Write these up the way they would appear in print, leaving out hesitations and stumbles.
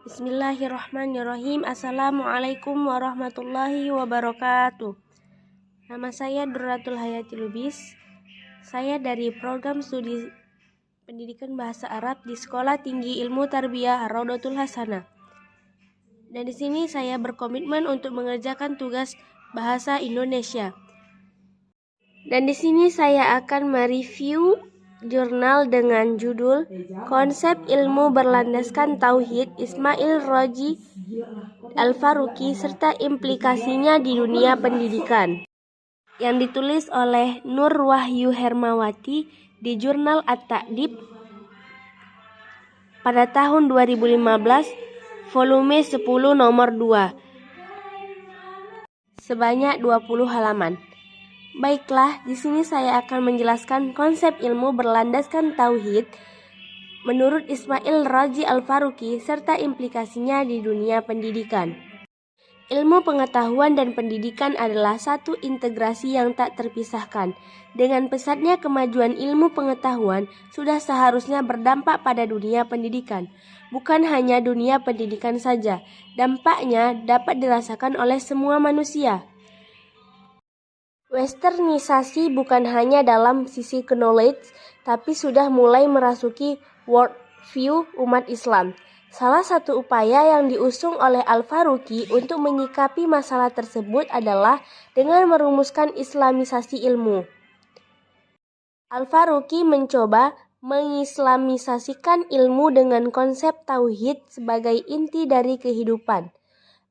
Bismillahirrahmanirrahim. Assalamualaikum warahmatullahi wabarakatuh. Nama saya Durratul Hayati Lubis. Saya dari program studi pendidikan bahasa Arab di Sekolah Tinggi Ilmu Tarbiyah Ar-Raudhatul Hasanah. Dan di sini saya berkomitmen untuk mengerjakan tugas bahasa Indonesia. Dan di sini saya akan mereview jurnal dengan judul Konsep Ilmu Berlandaskan Tauhid Ismail Radji Al-Faruqi serta implikasinya di dunia pendidikan, yang ditulis oleh Nur Wahyu Hermawati di jurnal At-Ta'dib pada tahun 2015, volume 10 nomor 2, sebanyak 20 halaman. Baiklah, di sini saya akan menjelaskan konsep ilmu berlandaskan tauhid menurut Ismail Radji Al-Faruqi serta implikasinya di dunia pendidikan. Ilmu pengetahuan dan pendidikan adalah satu integrasi yang tak terpisahkan. Dengan pesatnya kemajuan ilmu pengetahuan sudah seharusnya berdampak pada dunia pendidikan. Bukan hanya dunia pendidikan saja, dampaknya dapat dirasakan oleh semua manusia. Westernisasi bukan hanya dalam sisi knowledge, tapi sudah mulai merasuki worldview umat Islam. Salah satu upaya yang diusung oleh Al-Faruqi untuk menyikapi masalah tersebut adalah dengan merumuskan islamisasi ilmu. Al-Faruqi mencoba mengislamisasikan ilmu dengan konsep tauhid sebagai inti dari kehidupan.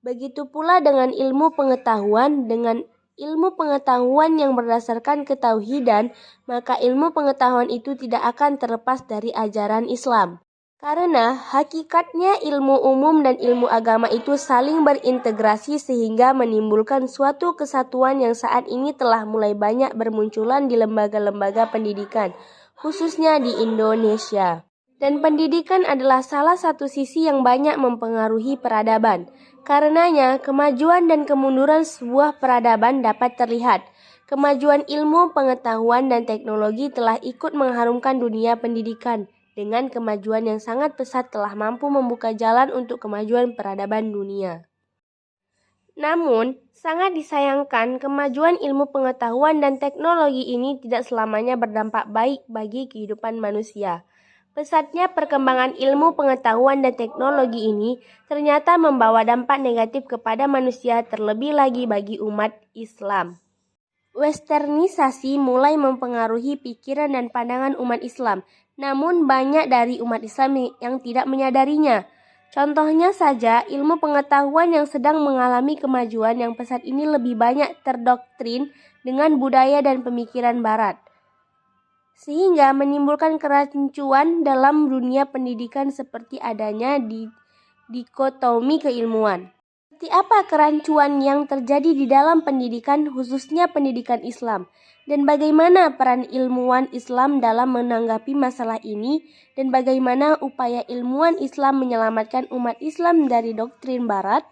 Begitu pula dengan ilmu pengetahuan. Dengan ilmu pengetahuan yang berdasarkan ketauhidan, maka ilmu pengetahuan itu tidak akan terlepas dari ajaran Islam. Karena hakikatnya ilmu umum dan ilmu agama itu saling berintegrasi sehingga menimbulkan suatu kesatuan yang saat ini telah mulai banyak bermunculan di lembaga-lembaga pendidikan, khususnya di Indonesia. Dan pendidikan adalah salah satu sisi yang banyak mempengaruhi peradaban. Karenanya, kemajuan dan kemunduran sebuah peradaban dapat terlihat. Kemajuan ilmu, pengetahuan, dan teknologi telah ikut mengharumkan dunia pendidikan. Dengan kemajuan yang sangat pesat telah mampu membuka jalan untuk kemajuan peradaban dunia. Namun, sangat disayangkan kemajuan ilmu pengetahuan dan teknologi ini tidak selamanya berdampak baik bagi kehidupan manusia. Pesatnya perkembangan ilmu pengetahuan dan teknologi ini ternyata membawa dampak negatif kepada manusia, terlebih lagi bagi umat Islam. Westernisasi mulai mempengaruhi pikiran dan pandangan umat Islam, namun banyak dari umat Islam yang tidak menyadarinya. Contohnya saja, ilmu pengetahuan yang sedang mengalami kemajuan yang pesat ini lebih banyak terdoktrin dengan budaya dan pemikiran Barat, sehingga menimbulkan kerancuan dalam dunia pendidikan seperti adanya dikotomi keilmuan. Seperti apa kerancuan yang terjadi di dalam pendidikan, khususnya pendidikan Islam, dan bagaimana peran ilmuwan Islam dalam menanggapi masalah ini, dan bagaimana upaya ilmuwan Islam menyelamatkan umat Islam dari doktrin Barat?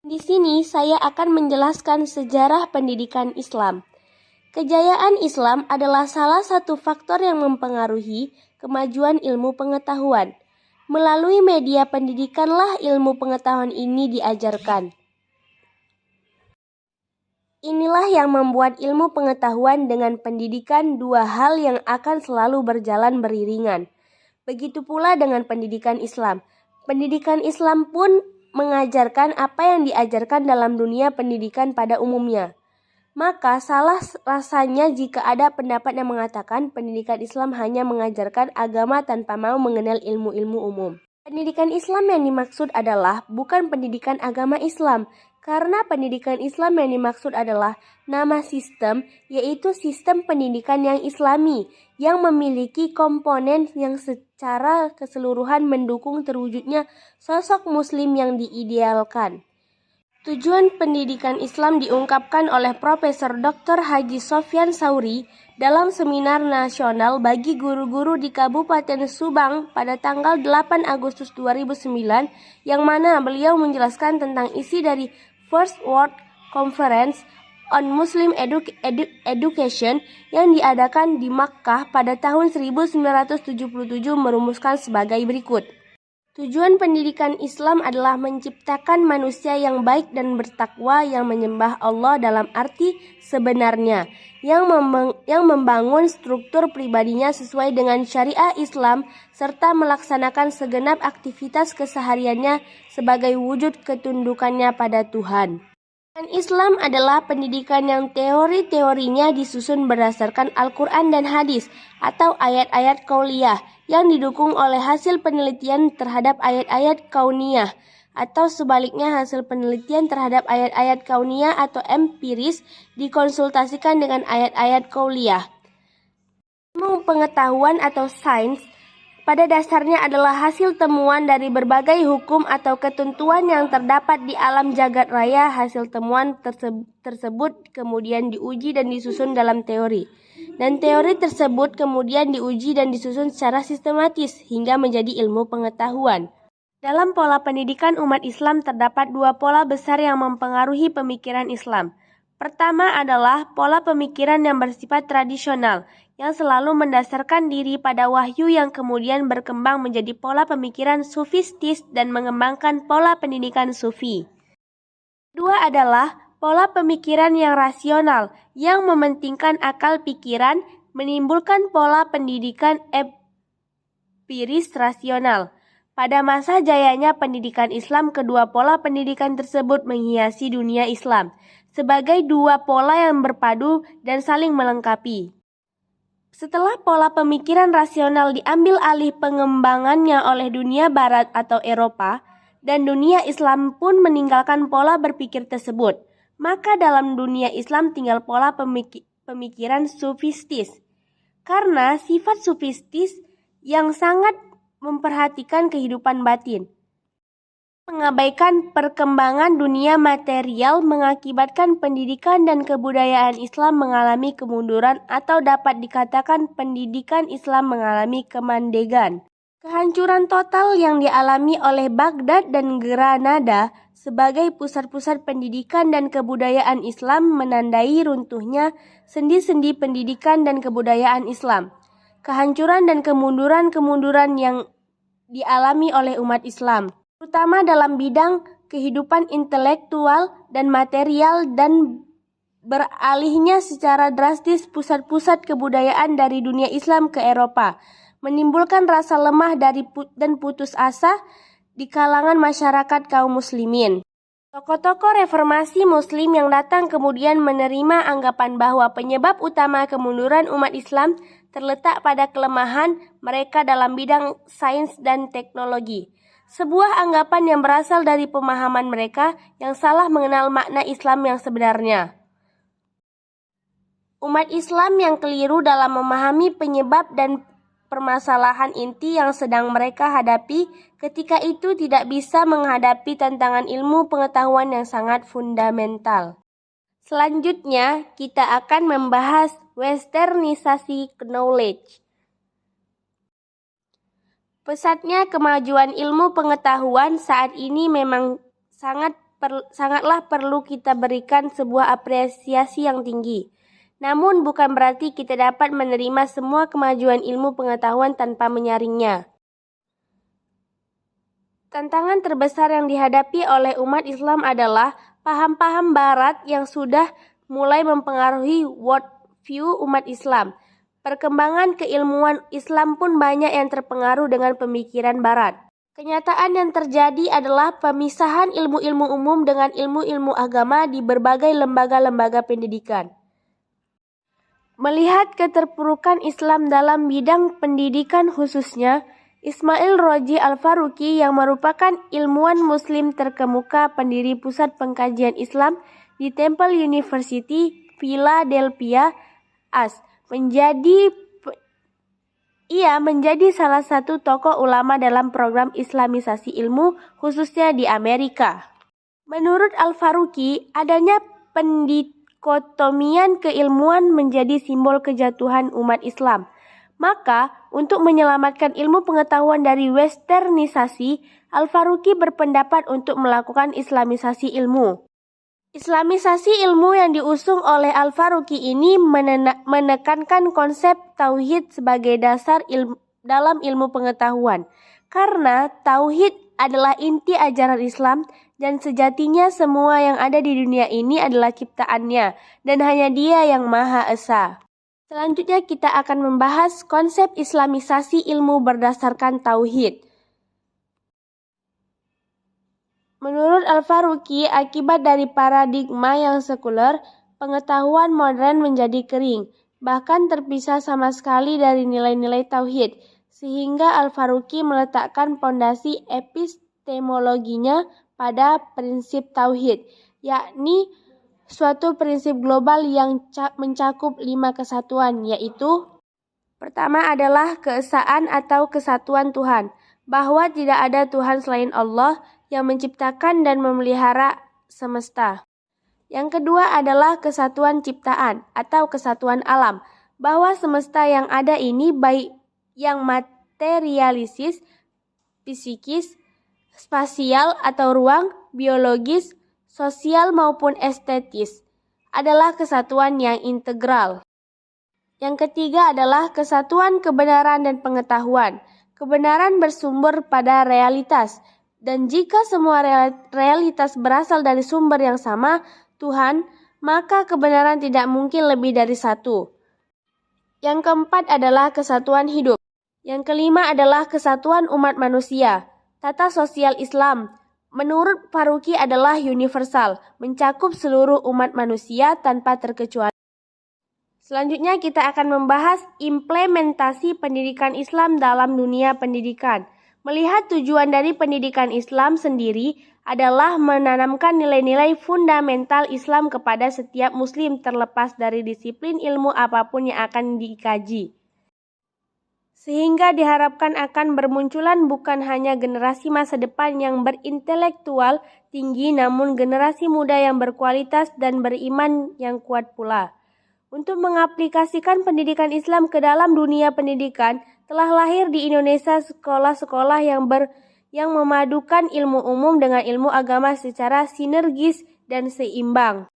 Di sini saya akan menjelaskan sejarah pendidikan Islam. Kejayaan Islam adalah salah satu faktor yang mempengaruhi kemajuan ilmu pengetahuan. Melalui media pendidikanlah ilmu pengetahuan ini diajarkan. Inilah yang membuat ilmu pengetahuan dengan pendidikan dua hal yang akan selalu berjalan beriringan. Begitu pula dengan pendidikan Islam. Pendidikan Islam pun mengajarkan apa yang diajarkan dalam dunia pendidikan pada umumnya. Maka salah rasanya jika ada pendapat yang mengatakan pendidikan Islam hanya mengajarkan agama tanpa mau mengenal ilmu-ilmu umum. Pendidikan Islam yang dimaksud adalah bukan pendidikan agama Islam, karena pendidikan Islam yang dimaksud adalah nama sistem, yaitu sistem pendidikan yang Islami, yang memiliki komponen yang secara keseluruhan mendukung terwujudnya sosok Muslim yang diidealkan. Tujuan pendidikan Islam diungkapkan oleh Profesor Dr. Haji Sofyan Sauri dalam seminar nasional bagi guru-guru di Kabupaten Subang pada tanggal 8 Agustus 2009, yang mana beliau menjelaskan tentang isi dari First World Conference on Muslim Education yang diadakan di Makkah pada tahun 1977 merumuskan sebagai berikut. Tujuan pendidikan Islam adalah menciptakan manusia yang baik dan bertakwa yang menyembah Allah dalam arti sebenarnya, yang membangun struktur pribadinya sesuai dengan syariah Islam, serta melaksanakan segenap aktivitas kesehariannya sebagai wujud ketundukannya pada Tuhan. Pendidikan Islam adalah pendidikan yang teori-teorinya disusun berdasarkan Al-Quran dan hadis atau ayat-ayat qauliyah yang didukung oleh hasil penelitian terhadap ayat-ayat kauniyah, atau sebaliknya hasil penelitian terhadap ayat-ayat kauniyah atau empiris dikonsultasikan dengan ayat-ayat qauliyah. Ilmu pengetahuan atau sains pada dasarnya adalah hasil temuan dari berbagai hukum atau ketentuan yang terdapat di alam jagat raya. Hasil temuan tersebut kemudian diuji dan disusun dalam teori. Dan teori tersebut kemudian diuji dan disusun secara sistematis hingga menjadi ilmu pengetahuan. Dalam pola pendidikan umat Islam terdapat dua pola besar yang mempengaruhi pemikiran Islam. Pertama adalah pola pemikiran yang bersifat tradisional, yang selalu mendasarkan diri pada wahyu yang kemudian berkembang menjadi pola pemikiran sufistis dan mengembangkan pola pendidikan sufi. Kedua adalah pola pemikiran yang rasional, yang mementingkan akal pikiran, menimbulkan pola pendidikan empiris rasional. Pada masa jayanya pendidikan Islam, kedua pola pendidikan tersebut menghiasi dunia Islam sebagai dua pola yang berpadu dan saling melengkapi. Setelah pola pemikiran rasional diambil alih pengembangannya oleh dunia barat atau Eropa, dan dunia Islam pun meninggalkan pola berpikir tersebut, maka dalam dunia Islam tinggal pola pemikiran sufistis. Karena sifat sufistis yang sangat memperhatikan kehidupan batin, mengabaikan perkembangan dunia material, mengakibatkan pendidikan dan kebudayaan Islam mengalami kemunduran, atau dapat dikatakan pendidikan Islam mengalami kemandegan. Kehancuran total yang dialami oleh Baghdad dan Granada sebagai pusat-pusat pendidikan dan kebudayaan Islam menandai runtuhnya sendi-sendi pendidikan dan kebudayaan Islam. Kehancuran dan kemunduran yang dialami oleh umat Islam, terutama dalam bidang kehidupan intelektual dan material, dan beralihnya secara drastis pusat-pusat kebudayaan dari dunia Islam ke Eropa, menimbulkan rasa lemah dan putus asa di kalangan masyarakat kaum muslimin. Tokoh-tokoh reformasi muslim yang datang kemudian menerima anggapan bahwa penyebab utama kemunduran umat Islam terletak pada kelemahan mereka dalam bidang sains dan teknologi. Sebuah anggapan yang berasal dari pemahaman mereka yang salah mengenal makna Islam yang sebenarnya. Umat Islam yang keliru dalam memahami penyebab dan permasalahan inti yang sedang mereka hadapi ketika itu tidak bisa menghadapi tantangan ilmu pengetahuan yang sangat fundamental. Selanjutnya, kita akan membahas westernisasi knowledge. Pesatnya kemajuan ilmu pengetahuan saat ini memang sangatlah perlu kita berikan sebuah apresiasi yang tinggi. Namun bukan berarti kita dapat menerima semua kemajuan ilmu pengetahuan tanpa menyaringnya. Tantangan terbesar yang dihadapi oleh umat Islam adalah paham-paham barat yang sudah mulai mempengaruhi worldview umat Islam. Perkembangan keilmuan Islam pun banyak yang terpengaruh dengan pemikiran barat. Kenyataan yang terjadi adalah pemisahan ilmu-ilmu umum dengan ilmu-ilmu agama di berbagai lembaga-lembaga pendidikan. Melihat keterpurukan Islam dalam bidang pendidikan khususnya, Ismail Roji Al-Faruqi yang merupakan ilmuwan muslim terkemuka, pendiri pusat pengkajian Islam di Temple University, Philadelphia, AS, menjadi salah satu tokoh ulama dalam program Islamisasi ilmu khususnya di Amerika. Menurut Al-Faruqi, adanya pendikotomian keilmuan menjadi simbol kejatuhan umat Islam. Maka, untuk menyelamatkan ilmu pengetahuan dari westernisasi, Al-Faruqi berpendapat untuk melakukan Islamisasi ilmu. Islamisasi ilmu yang diusung oleh Al-Faruqi ini menekankan konsep tauhid sebagai dasar dalam ilmu pengetahuan. Karena tauhid adalah inti ajaran Islam dan sejatinya semua yang ada di dunia ini adalah ciptaannya dan hanya Dia yang Maha Esa. Selanjutnya kita akan membahas konsep islamisasi ilmu berdasarkan tauhid. Menurut Al-Faruqi, akibat dari paradigma yang sekuler, pengetahuan modern menjadi kering, bahkan terpisah sama sekali dari nilai-nilai tauhid, sehingga Al-Faruqi meletakkan pondasi epistemologinya pada prinsip tauhid, yakni suatu prinsip global yang mencakup 5 kesatuan, yaitu pertama adalah keesaan atau kesatuan Tuhan, bahwa tidak ada Tuhan selain Allah yang menciptakan dan memelihara semesta. Yang kedua adalah kesatuan ciptaan atau kesatuan alam, bahwa semesta yang ada ini baik yang materialisis, psikis, spasial atau ruang, biologis, sosial maupun estetis, adalah kesatuan yang integral. Yang ketiga adalah kesatuan kebenaran dan pengetahuan. Kebenaran bersumber pada realitas, dan jika semua realitas berasal dari sumber yang sama, Tuhan, maka kebenaran tidak mungkin lebih dari satu. Yang keempat adalah kesatuan hidup. Yang kelima adalah kesatuan umat manusia. Tata sosial Islam, menurut Faruqi adalah universal, mencakup seluruh umat manusia tanpa terkecuali. Selanjutnya kita akan membahas implementasi pendidikan Islam dalam dunia pendidikan. Melihat tujuan dari pendidikan Islam sendiri adalah menanamkan nilai-nilai fundamental Islam kepada setiap muslim terlepas dari disiplin ilmu apapun yang akan dikaji. Sehingga diharapkan akan bermunculan bukan hanya generasi masa depan yang berintelektual tinggi, namun generasi muda yang berkualitas dan beriman yang kuat pula. Untuk mengaplikasikan pendidikan Islam ke dalam dunia pendidikan, telah lahir di Indonesia sekolah-sekolah yang memadukan ilmu umum dengan ilmu agama secara sinergis dan seimbang.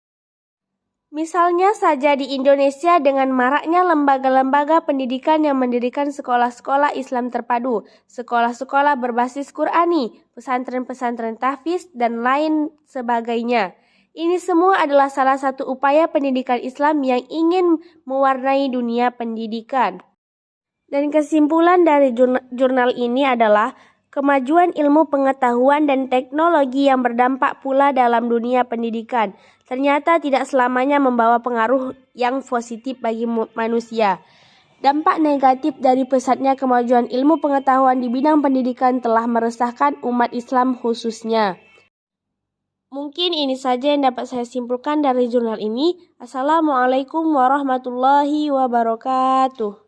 Misalnya saja di Indonesia dengan maraknya lembaga-lembaga pendidikan yang mendirikan sekolah-sekolah Islam terpadu, sekolah-sekolah berbasis Qur'ani, pesantren-pesantren tahfiz, dan lain sebagainya. Ini semua adalah salah satu upaya pendidikan Islam yang ingin mewarnai dunia pendidikan. Dan kesimpulan dari jurnal ini adalah kemajuan ilmu pengetahuan dan teknologi yang berdampak pula dalam dunia pendidikan ternyata tidak selamanya membawa pengaruh yang positif bagi manusia. Dampak negatif dari pesatnya kemajuan ilmu pengetahuan di bidang pendidikan telah meresahkan umat Islam khususnya. Mungkin ini saja yang dapat saya simpulkan dari jurnal ini. Assalamualaikum warahmatullahi wabarakatuh.